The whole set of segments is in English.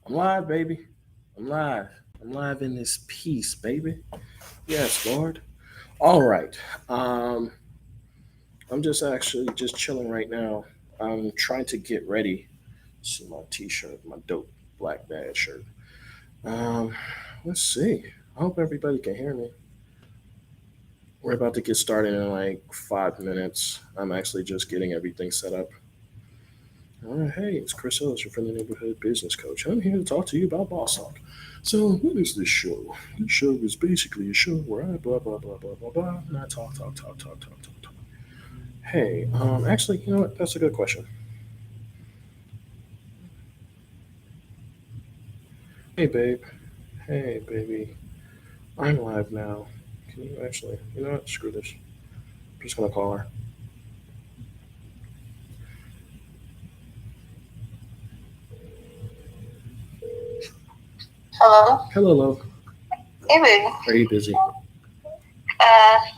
I'm live, baby. I'm live. I'm live in this piece, baby. Yes, Lord. All right. Um, I'm just actually just chilling right now. I'm trying to get ready. See my T-shirt, my dope black bad shirt. Um, let's see. I hope everybody can hear me. We're about to get started in like 5 minutes. I'm actually just getting everything set up. Hey, it's Chris Ellis, your friendly neighborhood business coach. I'm here to talk to you about Boss Talk. So, what is this show? This show is basically a show where I blah, blah, blah, blah, blah, blah, and I talk, talk, talk, talk, talk, talk, talk. Hey, actually, you know what? That's a good question. Hey, babe. Hey, baby. I'm live now. Can you actually, you know what? Screw this. I'm just going to call her. Hello. Hello, love. Hey, baby. Are you busy?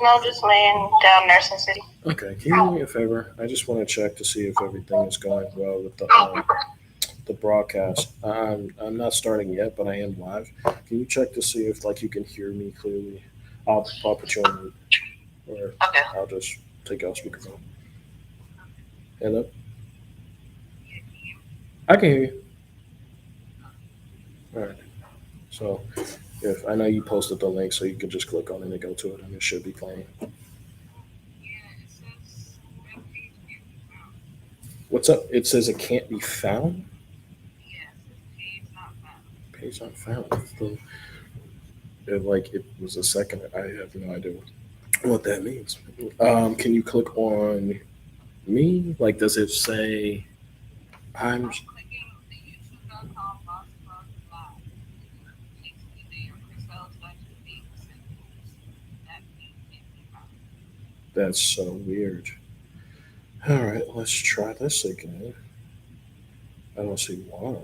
No, just laying down Nursing City. Okay, can you do me a favor? I just want to check to see if everything is going well with the broadcast. I'm not starting yet, but I am live. Can you check to see if like you can hear me clearly? I'll put you on mute, or Okay. I'll just take out speakerphone. Hello, I can hear you. All right. So if I know you posted the link, so you can just click on it and go to it, and it should be playing. What's up? It says it can't be found. Page not found. Like it was a second. I have no idea what that means. Can you click on me? Like, does it say I'm? That's so weird. All right, let's try this again. I don't see why.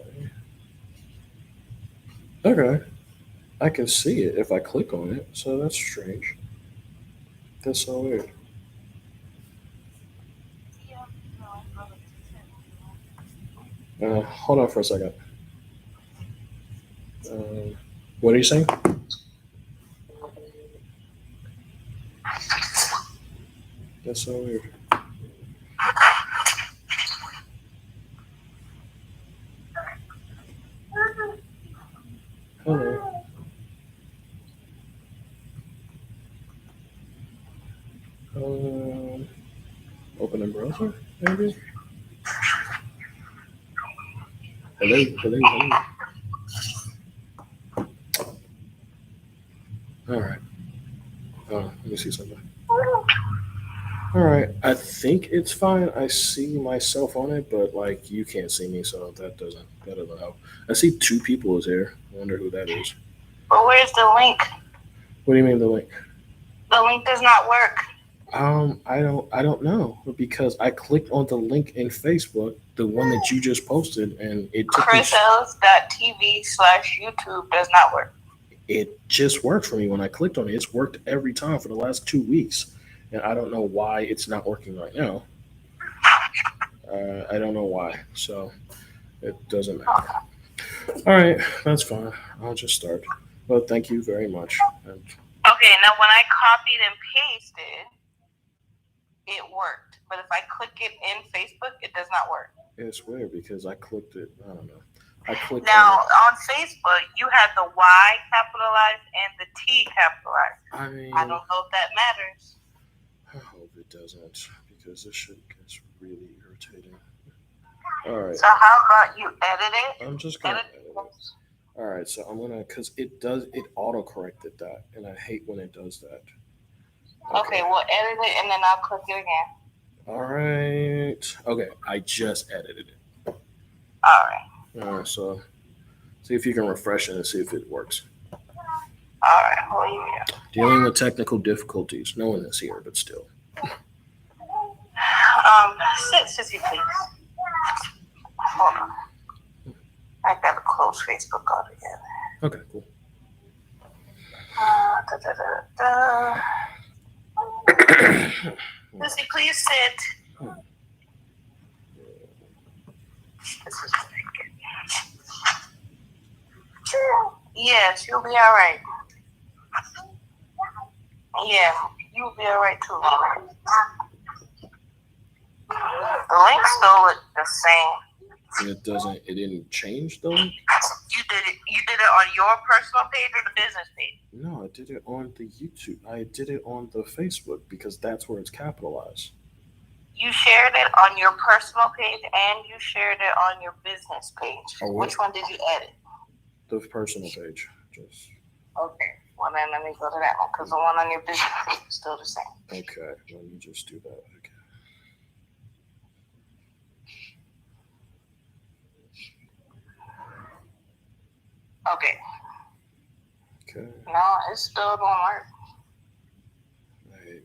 Okay, I can see it if I click on it, so that's strange. That's so weird. Hold on for a second. Um, what are you saying? That's so weird. Hello. Um, open a browser, maybe. Hello, hello, hello. All right. Let me see something. All right, I think it's fine. I see myself on it, but like you can't see me, so that doesn't help. I see two people is here. I wonder who that is. But where's the link? What do you mean the link? The link does not work. I don't know because I clicked on the link in Facebook, the one that you just posted, and it took me. ChrisEllis.tv/YouTube does not work. It just worked for me when I clicked on it. It's worked every time for the last 2 weeks, and I don't know why it's not working right now. I don't know why, so it doesn't matter. All right, that's fine. I'll just start. Well, thank you very much. And Okay, now when I copied and pasted, it worked. But if I click it in Facebook, it does not work. it's weird because I clicked it. I don't know. I clicked Now, on on Facebook, you had the Y capitalized and the T capitalized. it. I mean, I don't know if that matters. I hope it doesn't because this shit gets really irritating. All right. So how about you edit it? I'm just gonna edit it. All right, so I'm gonna because it auto corrected that, and I hate when it does that. Okay, well edit it and then I'll click it again. All right. Okay, I just edited it. All right. All right, so see if you can refresh it and see if it works. All right, hold you. Dealing with technical difficulties. No one is here, but still. Sit, sissy, please. Hold on. I gotta close Facebook altogether. Okay, cool. Sissy, please sit. This is Yes, you'll be all right. Yeah, you'll be all right too. The link still look the same. It doesn't. It didn't change the link. You did it. You did it on your personal page or the business page? No, I did it on the YouTube. I did it on the Facebook because that's where it's capitalized. You shared it on your personal page and you shared it on your business page. Oh, what? Which one did you edit? The personal page. Just Okay. Well, then let me go to that one because the one on your business page is still the same. okay. Let me just do that. Okay. Okay. No, it still don't work. Right.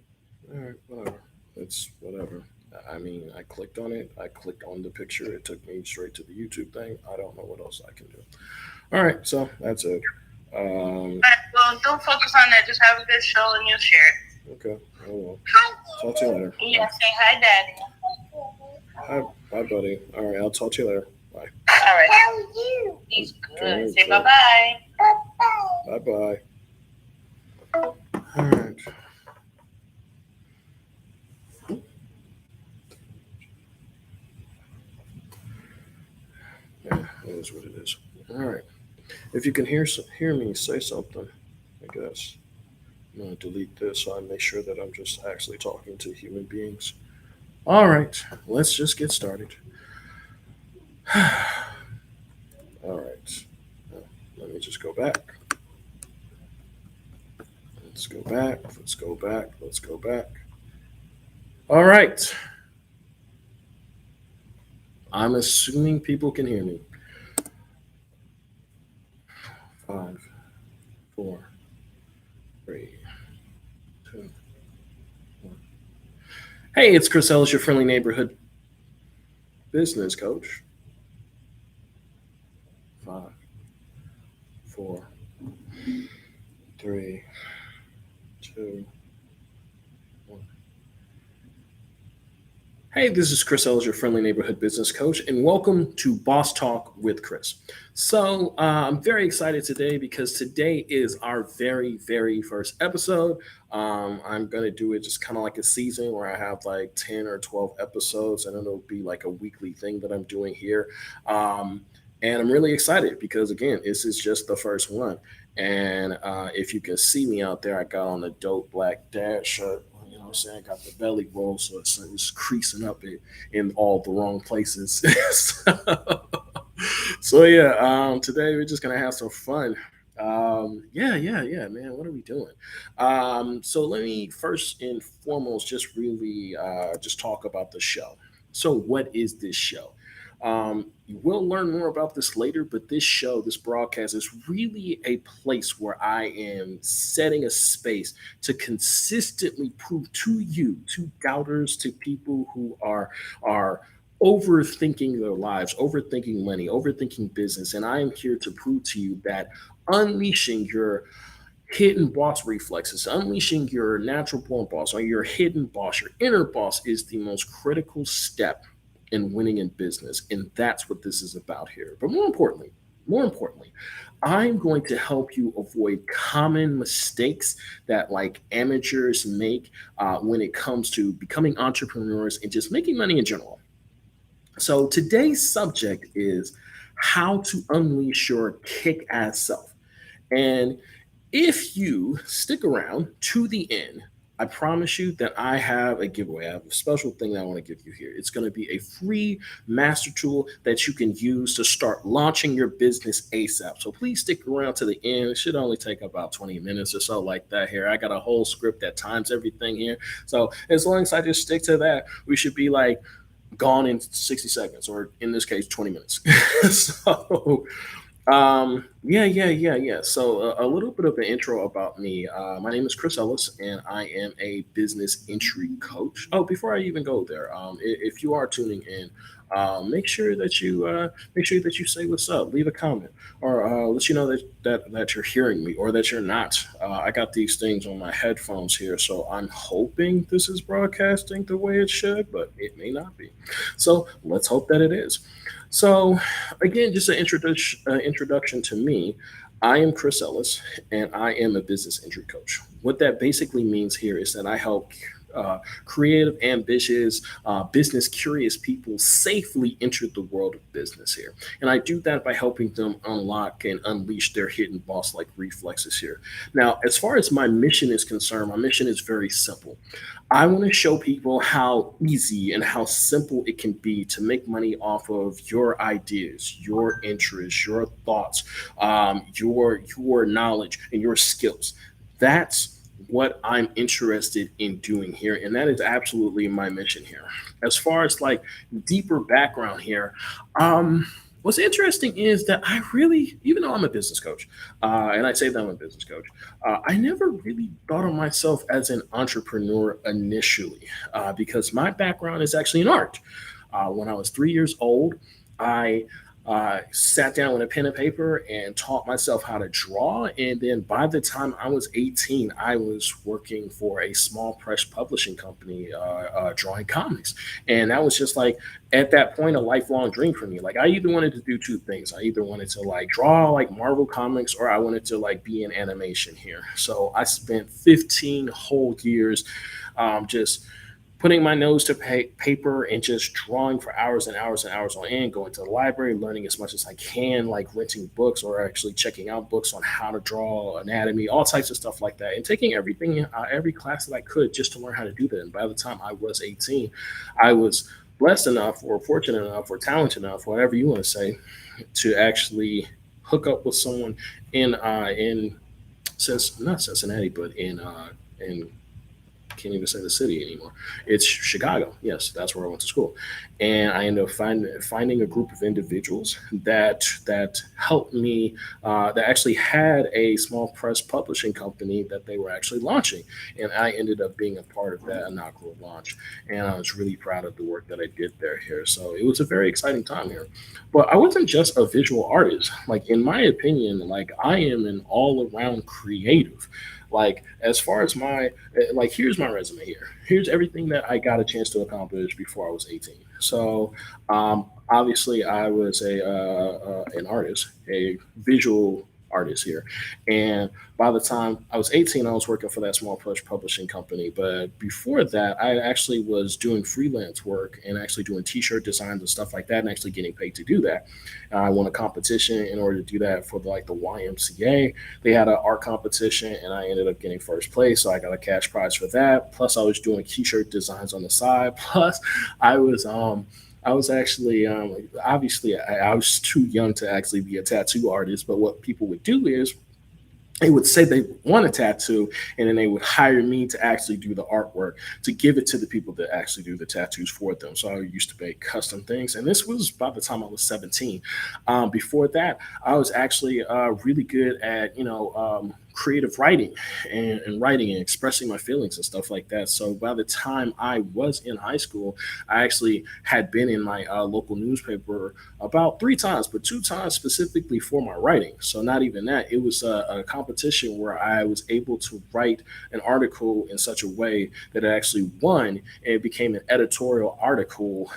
All right. Whatever. It's whatever. I mean, I clicked on it. I clicked on the picture. It took me straight to the YouTube thing. I don't know what else I can do. All right. So that's it. Alright, well, don't focus on that. Just have a good show and you'll share it. Okay. Oh well. Talk to you later. Yeah, say hi, Daddy. Hi. Bye, buddy. All right. I'll talk to you later. Bye. All right. How are you? He's good. Okay, Say okay. bye-bye. Bye bye. All right. Yeah, it is what it is. All right. If you can hear me, say something. I guess I'm gonna delete this so I make sure that I'm just actually talking to human beings. All right. Let's just get started. All right. Now, let me just go back. Let's go back. Let's go back. Let's go back. All right. I'm assuming people can hear me. Five, four, three, two, one. Hey, it's Chris Ellis, your friendly neighborhood business coach. Five, four, three, two, one. Hey, this is Chris Ellis, your friendly neighborhood business coach, and welcome to Boss Talk with Chris. So, I'm very excited today because today is our very first episode. I'm going to do it just kind of like a season where I have like 10 or 12 episodes, and it'll be like a weekly thing that I'm doing here. And I'm really excited because, again, this is just the first one. And if you can see me out there, I got on a dope black dad shirt. You know what I'm saying? I got the belly roll, so it's creasing up in all the wrong places. So yeah, today we're just gonna have some fun. Yeah, man. What are we doing? So let me first and foremost just really just talk about the show. So what is this show? You will learn more about this later, but this show, this broadcast, is really a place where I am setting a space to consistently prove to you, to doubters, to people who are overthinking their lives, overthinking money, overthinking business, and I am here to prove to you that unleashing your hidden boss reflexes, unleashing your natural born boss or your hidden boss, your inner boss is the most critical step in winning in business. And that's what this is about here. But more importantly, I'm going to help you avoid common mistakes that like amateurs make when it comes to becoming entrepreneurs and just making money in general. So today's subject is how to unleash your kick ass self. And if you stick around to the end, I promise you that I have a giveaway. I have a special thing that I want to give you here. It's going to be a free master tool that you can use to start launching your business ASAP. So please stick around to the end. It should only take about 20 minutes or so, like that here. I got a whole script that times everything here. So as long as I just stick to that, we should be like gone in 60 seconds, or in this case, 20 minutes. So yeah. So a little bit of an intro about me. My name is Chris Ellis, and I am a business entry coach. Oh, before I even go there, if you are tuning in, make sure that you say what's up, leave a comment, or let you know that you're hearing me or that you're not. I got these things on my headphones here, so I'm hoping this is broadcasting the way it should, but it may not be. So let's hope that it is. So again, just an introduction to me. I am Chris Ellis, and I am a business entry coach. What that basically means here is that I help creative, ambitious, business curious people safely enter the world of business here. And I do that by helping them unlock and unleash their hidden boss like reflexes here. Now, as far as my mission is concerned, my mission is very simple. I want to show people how easy and how simple it can be to make money off of your ideas, your interests, your thoughts, your knowledge, and your skills. That's what I'm interested in doing here, and that is absolutely my mission here. As far as like deeper background here, um, what's interesting is that I really, even though I'm a business coach, and I say that I'm a business coach, I never really thought of myself as an entrepreneur initially, because my background is actually in art. When I was 3 years old, I sat down with a pen and paper and taught myself how to draw. And then by the time I was 18, I was working for a small press publishing company, drawing comics. And that was just like, at that point, a lifelong dream for me. Like, I either wanted to do two things. I either wanted to like draw like Marvel comics, or I wanted to like be in animation here. So I spent 15 whole years just putting my nose to paper and just drawing for hours and hours and hours on end, going to the library, learning as much as I can, like renting books or actually checking out books on how to draw, anatomy, all types of stuff like that, and taking everything, every class that I could just to learn how to do that. And by the time I was 18, I was blessed enough or fortunate enough or talented enough, whatever you want to say, to actually hook up with someone in not Cincinnati, but in can't even say the city anymore. It's Chicago. Yes, that's where I went to school, and I ended up finding a group of individuals that helped me. That actually had a small press publishing company that they were actually launching, and I ended up being a part of that inaugural launch. And I was really proud of the work that I did there here. So it was a very exciting time here. But I wasn't just a visual artist. Like, in my opinion, like, I am an all around creative. Like, as far as my like, here's my resume here. Here's everything that I got a chance to accomplish before I was 18. So obviously I was a an artist, a visual artist here. And by the time I was 18, I was working for that small publishing company. But before that, I actually was doing freelance work and actually doing t-shirt designs and stuff like that, and actually getting paid to do that. I won a competition in order to do that for like the YMCA. They had an art competition, and I ended up getting first place, so I got a cash prize for that. Plus, I was doing t-shirt designs on the side. Plus, I was I was actually obviously I was too young to actually be a tattoo artist, but what people would do is they would say they want a tattoo, and then they would hire me to actually do the artwork to give it to the people that actually do the tattoos for them. So I used to make custom things, and this was by the time I was 17. Before that, I was actually really good at creative writing and writing and expressing my feelings and stuff like that. So by the time I was in high school, I actually had been in my local newspaper about three times, but two times specifically for my writing. So not even that. It was a competition where I was able to write an article in such a way that it actually won, and it became an editorial article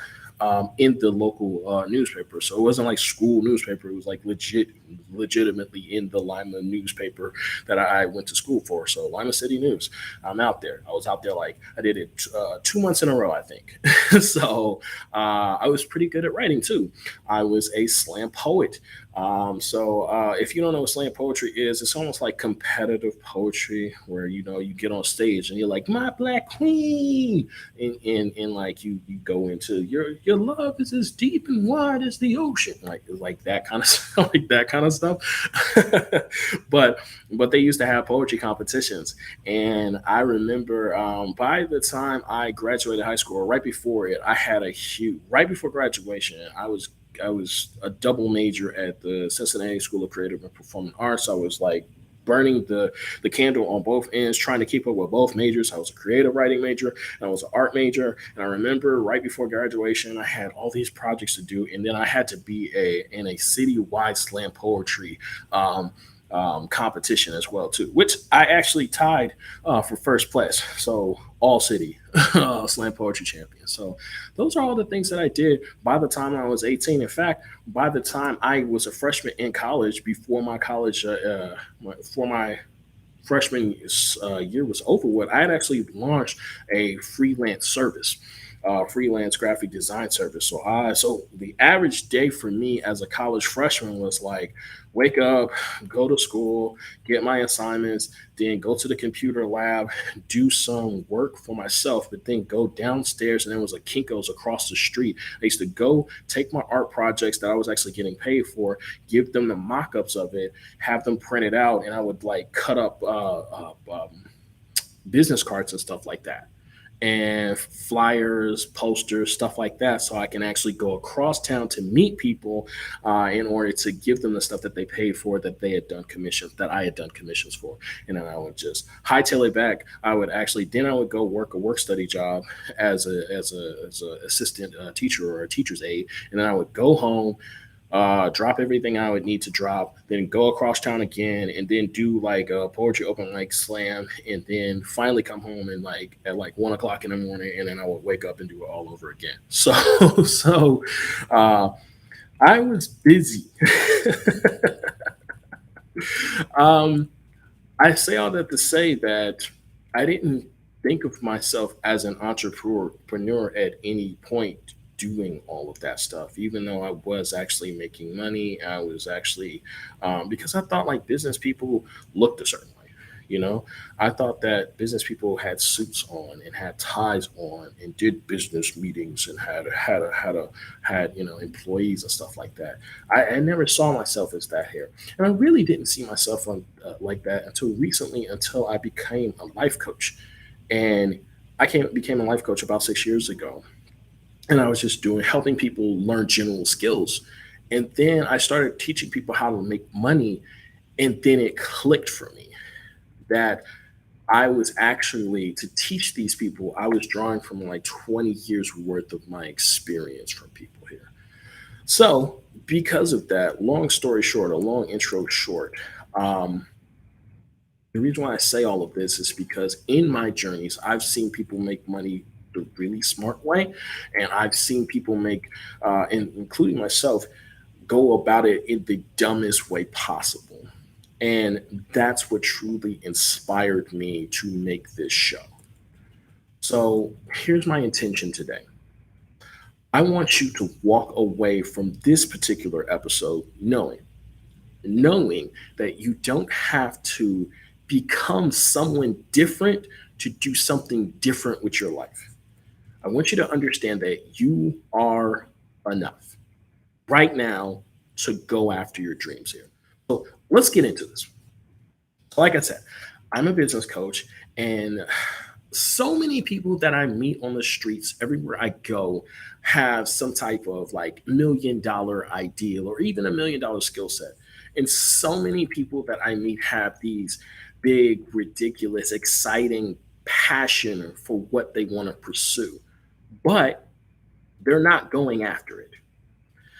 in the local newspaper. So it wasn't like school newspaper. It was like legitimately in the Lima newspaper that I went to school for. So Lima City News. I'm out there. I was out there like I did it 2 months in a row, I think. So I was pretty good at writing too. I was a slam poet. If you don't know what slam poetry is, it's almost like competitive poetry where you get on stage and you're like, my black queen, and like you go into your love is as deep and wide as the ocean, like that kind of like that kind of stuff. but they used to have poetry competitions, and I remember by the time I graduated high school, or right before it, I had a huge right before graduation. I was a double major at the Cincinnati School of Creative and Performing Arts. I was like burning the candle on both ends, trying to keep up with both majors. I was a creative writing major and I was an art major. And I remember right before graduation, I had all these projects to do, and then I had to be a in a citywide slam poetry. Um, competition as well too, which I actually tied for first place. So all city slam poetry champion. So those are all the things that I did by the time I was 18. In fact, by the time I was a freshman in college, before my college, before my freshman year was over with, I had actually launched a freelance service, freelance graphic design service. So the average day for me as a college freshman was like wake up, go to school, get my assignments, then go to the computer lab, do some work for myself, but then go downstairs and there was a Kinko's across the street. I used to go take my art projects that I was actually getting paid for, give them the mock-ups of it, have them printed out, and I would like cut up business cards and stuff like that, and flyers, posters, stuff like that, so I can actually go across town to meet people in order to give them the stuff that they paid for, that they had done commissions, that I had done commissions for, and then I would just hightail it back. I would go work a work study job as a assistant teacher or a teacher's aide, and then I would go home, drop everything I would need to drop, then go across town again, and then do like a poetry open mic slam, and then finally come home and like at like 1 o'clock in the morning, and then I would wake up and do it all over again. So, so uh, I was busy. um, I say all that to say that I didn't think of myself as an entrepreneur at any point doing all of that stuff, even though I was actually making money. I was actually, because I thought like business people looked a certain way. You know, I thought that business people had suits on and had ties on and did business meetings and had employees and stuff like that. I never saw myself as that here, and I really didn't see myself on like that until recently, until I became a life coach, and became a life coach about 6 years ago, and I was just doing helping people learn general skills, and then I started teaching people how to make money, and then it clicked for me that I was actually to teach these people. I was drawing from like 20 years worth of my experience from people here. So because of that, long story short, a long intro short, um, the reason why I say all of this is because in my journeys, I've seen people make money the really smart way, and I've seen people make, including myself, go about it in the dumbest way possible. And that's what truly inspired me to make this show. So here's my intention today. I want you to walk away from this particular episode knowing that you don't have to become someone different to do something different with your life. I want you to understand that you are enough right now to go after your dreams here. So let's get into this. Like I said, I'm a business coach, and so many people that I meet on the streets everywhere I go have some type of like $1 million ideal or even $1 million skill set. And so many people that I meet have these big, ridiculous, exciting passion for what they want to pursue, but they're not going after it.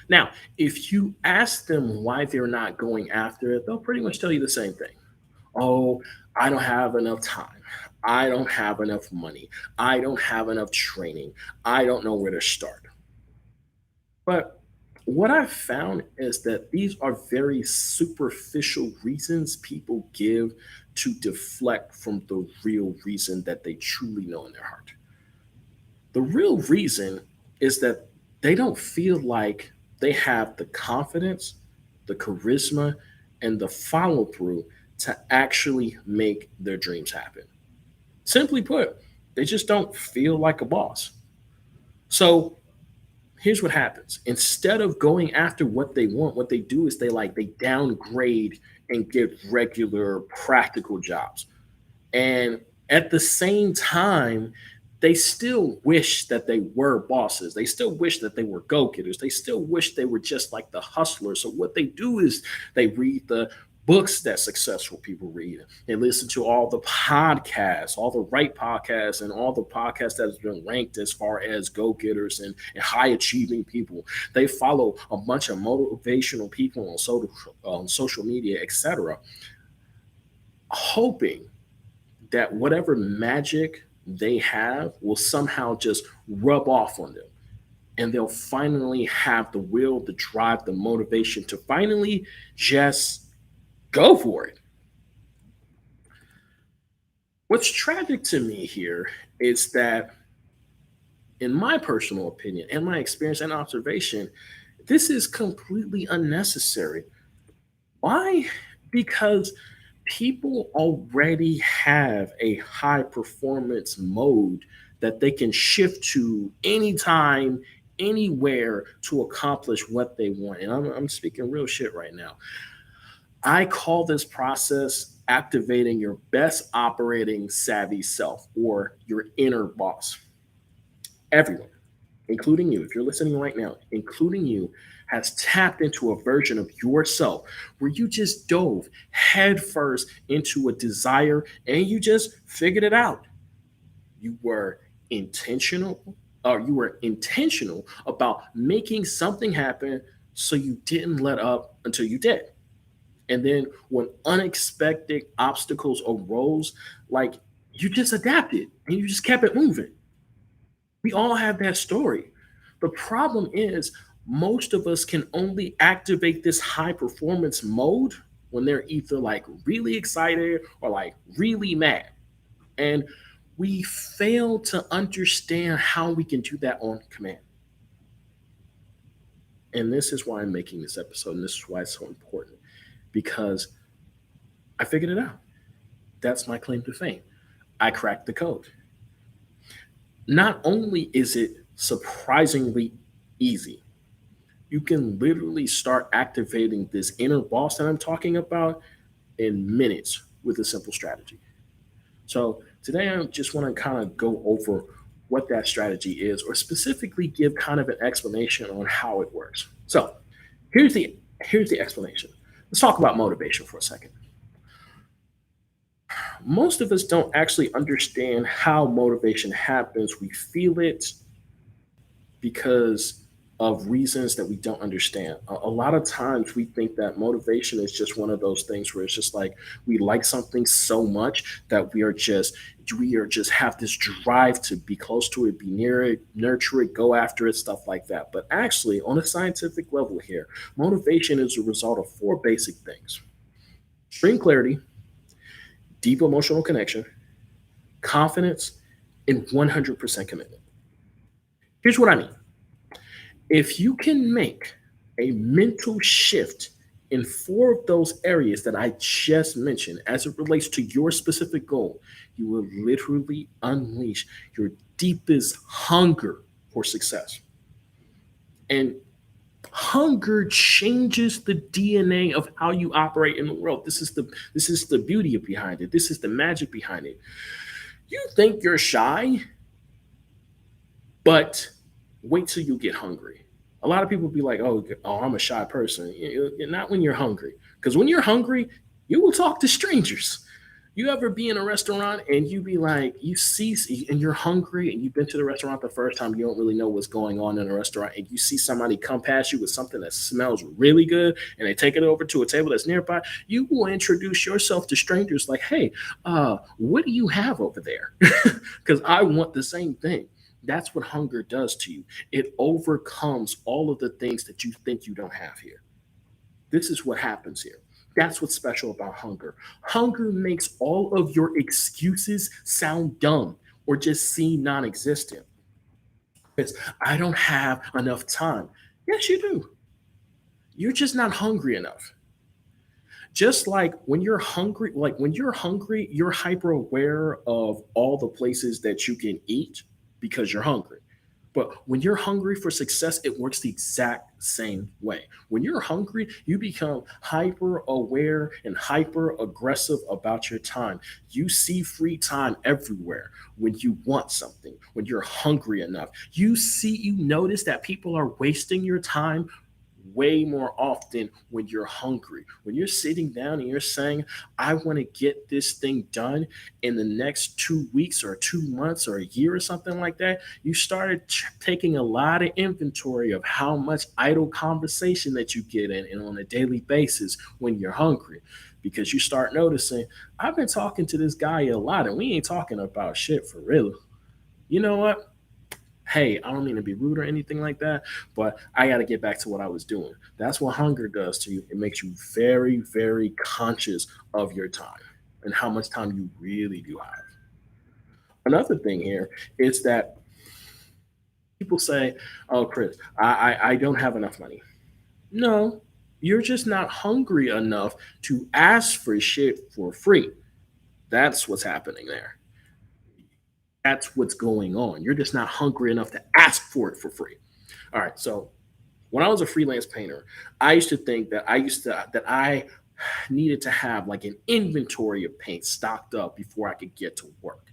Now, if you ask them why they're not going after it, they'll pretty much tell you the same thing. Oh, I don't have enough time. I don't have enough money. I don't have enough training. I don't know where to start. But what I've found is that these are very superficial reasons people give to deflect from the real reason that they truly know in their heart. The real reason is that they don't feel like they have the confidence, the charisma, and the follow through to actually make their dreams happen. Simply put, they just don't feel like a boss. So here's what happens. Instead of going after what they want, what they do is they downgrade and get regular practical jobs. And at the same time, they still wish that they were bosses. They still wish that they were go getters. They still wish they were just like the hustlers. So what they do is they read the books that successful people read. They listen to all the podcasts, all the right podcasts, and all the podcasts that have been ranked as far as go getters and high achieving people. They follow a bunch of motivational people on social media, etc., hoping that whatever magic they have will somehow just rub off on them, and they'll finally have the will, the drive, the motivation to finally just go for it. What's tragic to me here is that, in my personal opinion and my experience and observation, this is completely unnecessary. Why? Because people already have a high performance mode that they can shift to anytime, anywhere to accomplish what they want. And I'm speaking real shit right now. I call this process activating your best operating savvy self, or your inner boss. Everyone, including you, if you're listening right now, including you, has tapped into a version of yourself where you just dove headfirst into a desire and you just figured it out. You were intentional, or you were intentional about making something happen, so you didn't let up until you did. And then when unexpected obstacles arose, like, you just adapted and you just kept it moving. We all have that story. The problem is, most of us can only activate this high performance mode when they're either like really excited or like really mad. And we fail to understand how we can do that on command. And this is why I'm making this episode. And this is why it's so important, because I figured it out. That's my claim to fame. I cracked the code. Not only is it surprisingly easy, you can literally start activating this inner boss that I'm talking about in minutes with a simple strategy. So today I just want to kind of go over what that strategy is, or specifically give kind of an explanation on how it works. So here's the here's the explanation. Let's talk about motivation for a second. Most of us don't actually understand how motivation happens. We feel it because of reasons that we don't understand. A lot of times we think that motivation is just one of those things where it's just like we like something so much that we are just have this drive to be close to it, be near it, nurture it, go after it, stuff like that. But actually, on a scientific level here, motivation is a result of four basic things: extreme clarity, deep emotional connection, confidence, and 100% commitment. Here's what I mean. If you can make a mental shift in four of those areas that I just mentioned as it relates to your specific goal, you will literally unleash your deepest hunger for success. And hunger changes the DNA of how you operate in the world. This is the beauty behind it. This is the magic behind it. You think you're shy, but wait till you get hungry. A lot of people be like, "Oh, I'm a shy person." Not when you're hungry, because when you're hungry, you will talk to strangers. You ever be in a restaurant and you be like, you see, and you're hungry, and you've been to the restaurant the first time, you don't really know what's going on in a restaurant, and you see somebody come past you with something that smells really good, and they take it over to a table that's nearby. You will introduce yourself to strangers like, "Hey, what do you have over there?" Because I want the same thing. That's what hunger does to you. It overcomes all of the things that you think you don't have here. This is what happens here. That's what's special about hunger. Hunger makes all of your excuses sound dumb or just seem non existent. It's, I don't have enough time. Yes, you do. You're just not hungry enough. Just like when you're hungry, you're hyper aware of all the places that you can eat because you're hungry. But when you're hungry for success, it works the exact same way. When you're hungry, you become hyper aware and hyper aggressive about your time. You see free time everywhere when you want something, when you're hungry enough. You notice that people are wasting your time way more often when you're hungry. When you're sitting down and you're saying, I want to get this thing done in the next 2 weeks or 2 months or a year or something like that, you started taking a lot of inventory of how much idle conversation that you get in and on a daily basis when you're hungry. Because you start noticing, I've been talking to this guy a lot and we ain't talking about shit for real. You know what? Hey, I don't mean to be rude or anything like that, but I got to get back to what I was doing. That's what hunger does to you. It makes you very, very conscious of your time and how much time you really do have. Another thing here is that people say, oh, Chris, I don't have enough money. No, you're just not hungry enough to ask for shit for free. That's what's happening there. That's what's going on. You're just not hungry enough to ask for it for free. All right, so when I was a freelance painter, I used to think that I needed to have like an inventory of paint stocked up before I could get to work.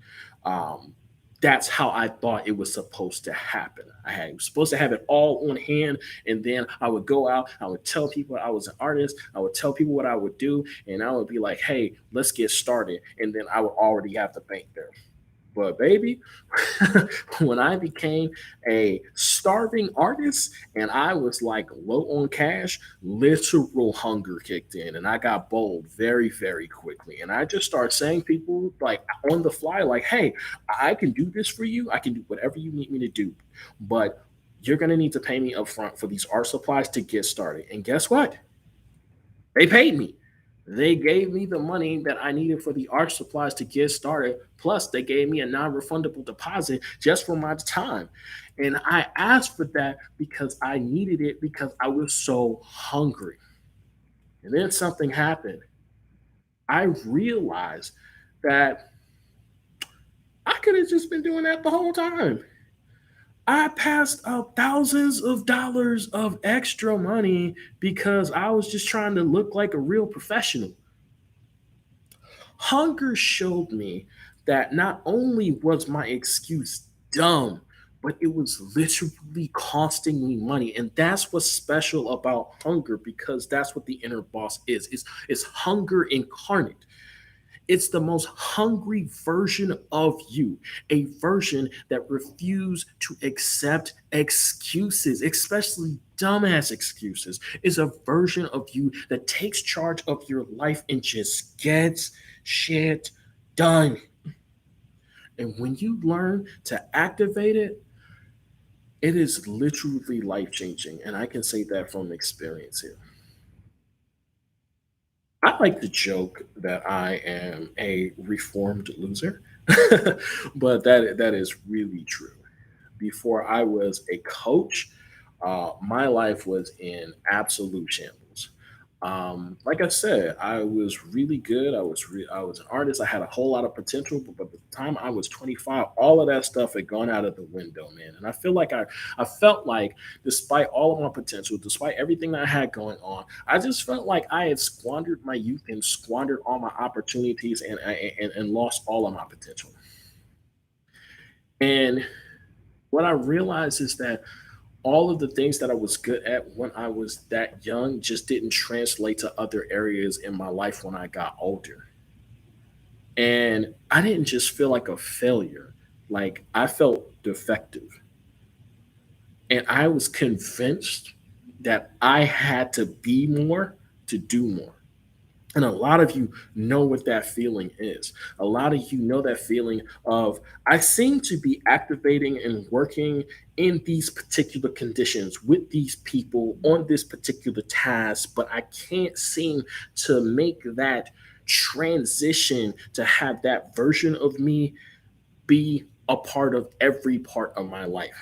Um, that's how I thought it was supposed to happen. Was supposed to have it all on hand, and then I would go out. I would tell people I was an artist. I would tell people what I would do, and I would be like, "Hey, let's get started." And then I would already have the paint there. But baby, when I became a starving artist and I was like low on cash, literal hunger kicked in and I got bold very, very quickly. And I just started saying people like on the fly, like, hey, I can do this for you. I can do whatever you need me to do. But you're gonna need to pay me upfront for these art supplies to get started. And guess what? They paid me. They gave me the money that I needed for the art supplies to get started. Plus, they gave me a non refundable deposit just for my time. And I asked for that because I needed it because I was so hungry. And then something happened. I realized that I could have just been doing that the whole time. I passed out thousands of dollars of extra money because I was just trying to look like a real professional. Hunger showed me that not only was my excuse dumb, but it was literally costing me money. And that's what's special about hunger because that's what the inner boss is. It's hunger incarnate. It's the most hungry version of you, a version that refused to accept excuses, especially dumbass excuses. Is a version of you that takes charge of your life and just gets shit done. And when you learn to activate it, it is literally life changing. And I can say that from experience here. I like to joke that I am a reformed loser, but that is really true. Before I was a coach, my life was in absolute shambles. Like I said, I was really good. I was an artist. I had a whole lot of potential, but by the time I was 25, all of that stuff had gone out of the window, man. And I felt like, despite all of my potential, despite everything that I had going on, I just felt like I had squandered my youth and squandered all my opportunities and lost all of my potential. And what I realized is that all of the things that I was good at when I was that young just didn't translate to other areas in my life when I got older. And I didn't just feel like a failure, like I felt defective. And I was convinced that I had to be more to do more. And a lot of you know what that feeling is. A lot of you know that feeling of, I seem to be activating and working in these particular conditions with these people on this particular task, but I can't seem to make that transition to have that version of me be a part of every part of my life.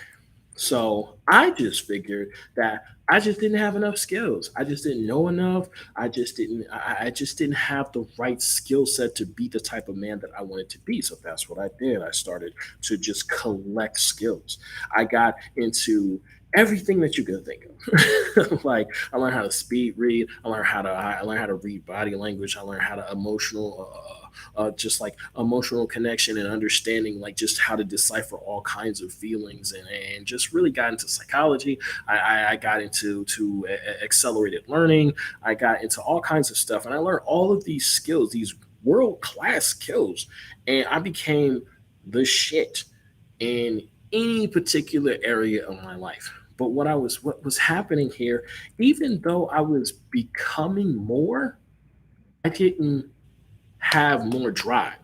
So I just figured that I just didn't have enough skills. I just didn't know enough. I just didn't have the right skill set to be the type of man that I wanted to be. So that's what I did. I started to just collect skills. I got into everything that you can think of. Like I learned how to speed read. I learned how to read body language. I learned how to just like emotional connection and understanding, like just how to decipher all kinds of feelings, and just really got into psychology. I got into accelerated learning. I got into all kinds of stuff, and I learned all of these skills, these world class skills, and I became the shit in any particular area of my life. But what was happening here, even though I was becoming more, I didn't have more drive.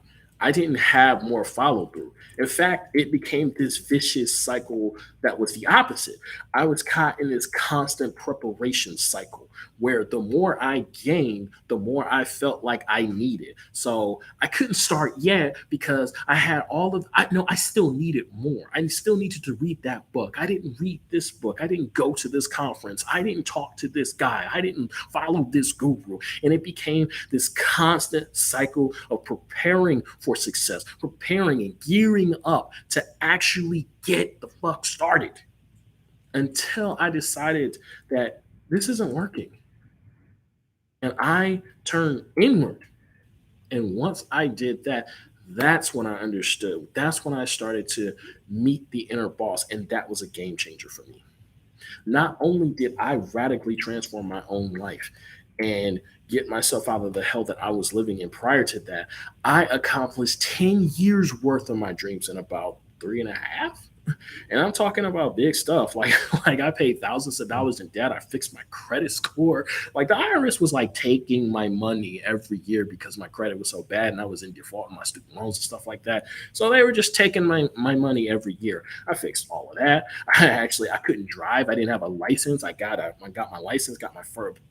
I didn't have more follow through. In fact, it became this vicious cycle that was the opposite. I was caught in this constant preparation cycle where the more I gained, the more I felt like I needed. So I couldn't start yet because I had all of I know I still needed more. I still needed to read that book. I didn't read this book. I didn't go to this conference. I didn't talk to this guy. I didn't follow this guru. And it became this constant cycle of preparing for success, preparing and gearing up to actually get the fuck started until I decided that this isn't working. And I turned inward. And once I did that, that's when I understood. That's when I started to meet the inner boss. And that was a game changer for me. Not only did I radically transform my own life and get myself out of the hell that I was living in prior to that, I accomplished 10 years worth of my dreams in about three and a half. And I'm talking about big stuff. Like like I paid thousands of dollars in debt. I fixed my credit score. Like the IRS was like taking my money every year because my credit was so bad and I was in default on my student loans and stuff like that. So they were just taking my money every year. I fixed all of that. I couldn't drive. I didn't have a license. I got my license,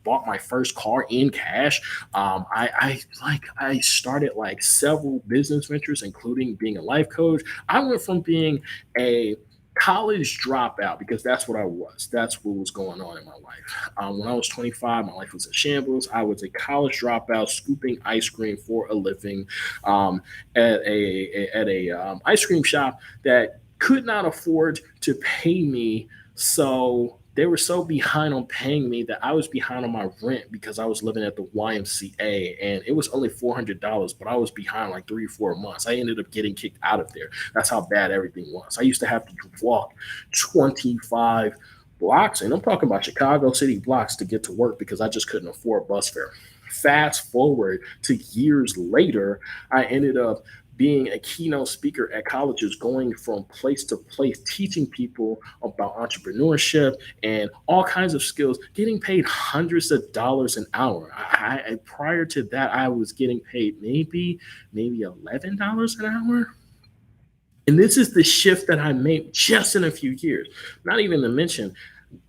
bought my first car in cash. I started like several business ventures, including being a life coach. I went from being a college dropout because that's what I was. That's what was going on in my life. When I was 25, my life was in shambles. I was a college dropout scooping ice cream for a living um, at a ice cream shop that could not afford to pay me. So they were so behind on paying me that I was behind on my rent because I was living at the YMCA and it was only $400, but I was behind like 3 or 4 months. I ended up getting kicked out of there. That's how bad everything was. I used to have to walk 25 blocks, and I'm talking about Chicago City blocks to get to work because I just couldn't afford bus fare. Fast forward to years later, I ended up being a keynote speaker at colleges, going from place to place, teaching people about entrepreneurship and all kinds of skills, getting paid hundreds of dollars an hour. Prior to that, I was getting paid maybe $11 an hour. And this is the shift that I made just in a few years. Not even to mention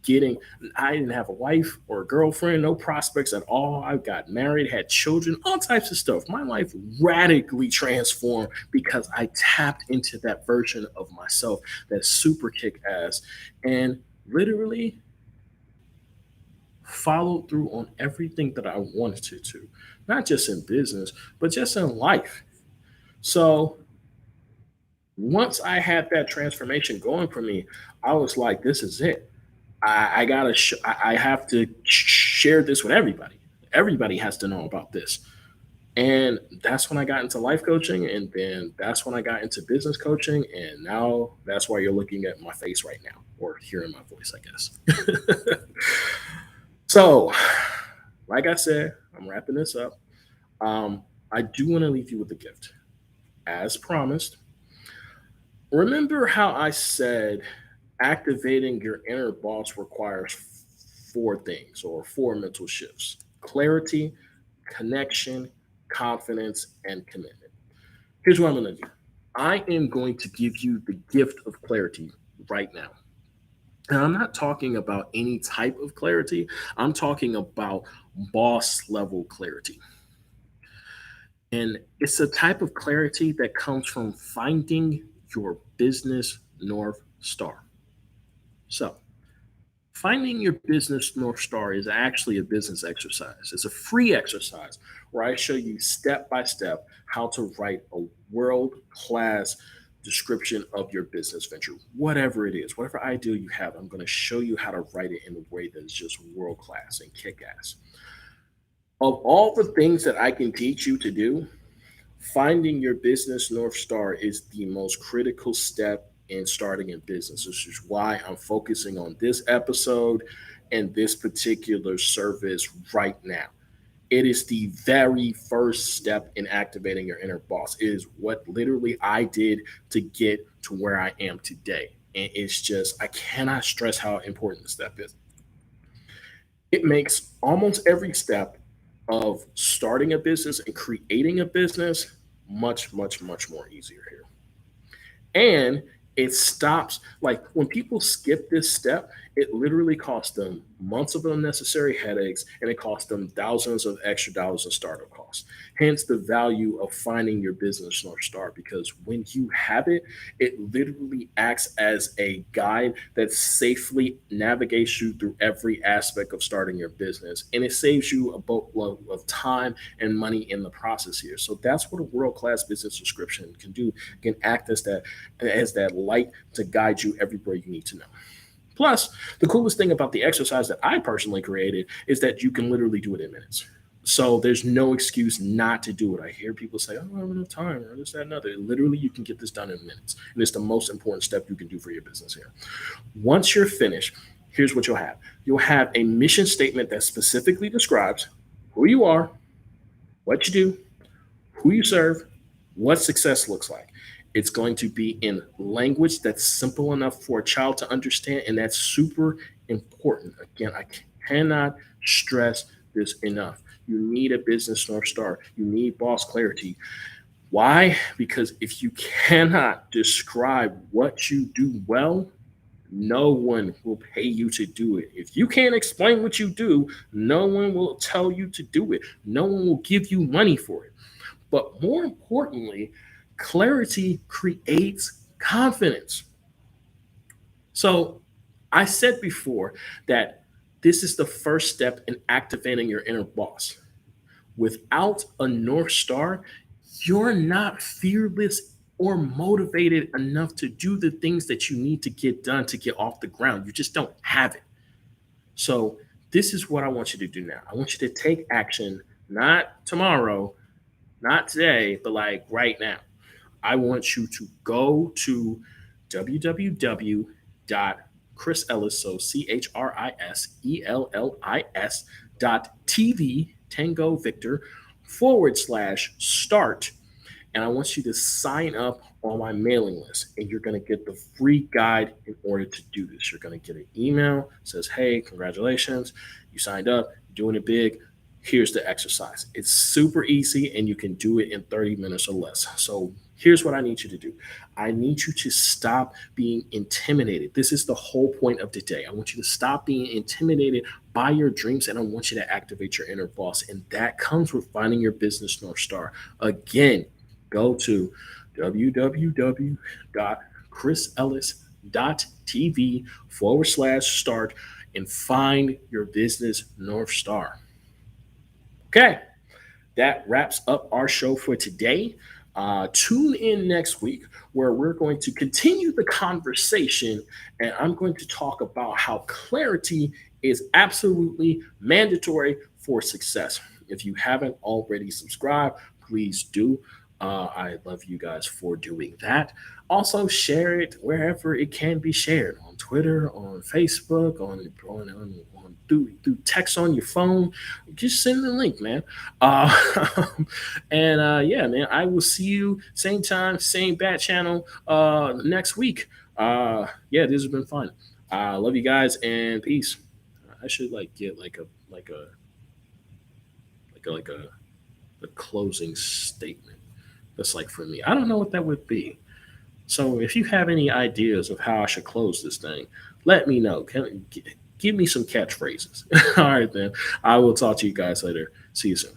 getting, I didn't have a wife or a girlfriend, no prospects at all. I got married, had children, all types of stuff. My life radically transformed because I tapped into that version of myself that's super kick ass and literally followed through on everything that I wanted to, not just in business, but just in life. So once I had that transformation going for me, I was like, this is it. I gotta. I have to share this with everybody. Everybody has to know about this. And that's when I got into life coaching, and then that's when I got into business coaching, and now that's why you're looking at my face right now, or hearing my voice, I guess. So, like I said, I'm wrapping this up. I do want to leave you with a gift, as promised. Remember how I said activating your inner boss requires four things or four mental shifts: clarity, connection, confidence, and commitment. Here's what I'm going to do. I am going to give you the gift of clarity right now. And I'm not talking about any type of clarity, I'm talking about boss level clarity. And it's a type of clarity that comes from finding your business North Star. So, finding your business North Star is actually a business exercise. It's a free exercise where I show you step by step how to write a world class description of your business venture, whatever it is, whatever ideal you have. I'm going to show you how to write it in a way that is just world class and kick ass. Of all the things that I can teach you to do, finding your business North Star is the most critical step in starting a business. This is why I'm focusing on this episode and this particular service right now. It is the very first step in activating your inner boss. It is what literally I did to get to where I am today. And it's just, I cannot stress how important this step is. It makes almost every step of starting a business and creating a business much, much, much more easier here. And it stops, like when people skip this step, it literally costs them months of unnecessary headaches and it costs them thousands of extra dollars in startup costs. Hence the value of finding your business North Star, because when you have it, it literally acts as a guide that safely navigates you through every aspect of starting your business, and it saves you a boatload of time and money in the process here. So that's what a world-class business subscription can do. It can act as that light to guide you everywhere you need to know. Plus, the coolest thing about the exercise that I personally created is that you can literally do it in minutes. So there's no excuse not to do it. I hear people say, "Oh, I don't have enough time," or this, that, and other. Literally, you can get this done in minutes, and it's the most important step you can do for your business here. Once you're finished, here's what you'll have. You'll have a mission statement that specifically describes who you are, what you do, who you serve, what success looks like. It's going to be in language that's simple enough for a child to understand, and that's super important. Again, I cannot stress this enough. You need a business North Star, you need boss clarity. Why? Because if you cannot describe what you do well, no one will pay you to do it. If you can't explain what you do, no one will tell you to do it. No one will give you money for it. But more importantly, clarity creates confidence. So I said before that this is the first step in activating your inner boss. Without a North Star, you're not fearless or motivated enough to do the things that you need to get done to get off the ground. You just don't have it. So, this is what I want you to do now. I want you to take action, not tomorrow, not today, but like right now. I want you to go to www.chrisellis, so ChrisEllis.tv, Tango Victor, /start, and I want you to sign up on my mailing list, and you're going to get the free guide in order to do this. You're going to get an email that says, "Hey, congratulations, you signed up, you're doing it big. Here's the exercise." It's super easy, and you can do it in 30 minutes or less. So here's what I need you to do. I need you to stop being intimidated. This is the whole point of today. I want you to stop being intimidated by your dreams, and I want you to activate your inner boss. And that comes with finding your business North Star. Again, go to www.chrisellis.tv /start and find your business North Star. Okay, that wraps up our show for today. Tune in next week where we're going to continue the conversation, and I'm going to talk about how clarity is absolutely mandatory for success. If you haven't already subscribed, please do. I love you guys for doing that. Also, share it wherever it can be shared, on Twitter, on Facebook, on through text on your phone. Just send the link, man. And yeah, man, I will see you same time, same bat channel next week. Yeah, this has been fun. Love you guys and peace. I should like get like a closing statement. That's like for me. I don't know what that would be. So if you have any ideas of how I should close this thing, let me know. Give me some catchphrases. All right, then. I will talk to you guys later. See you soon.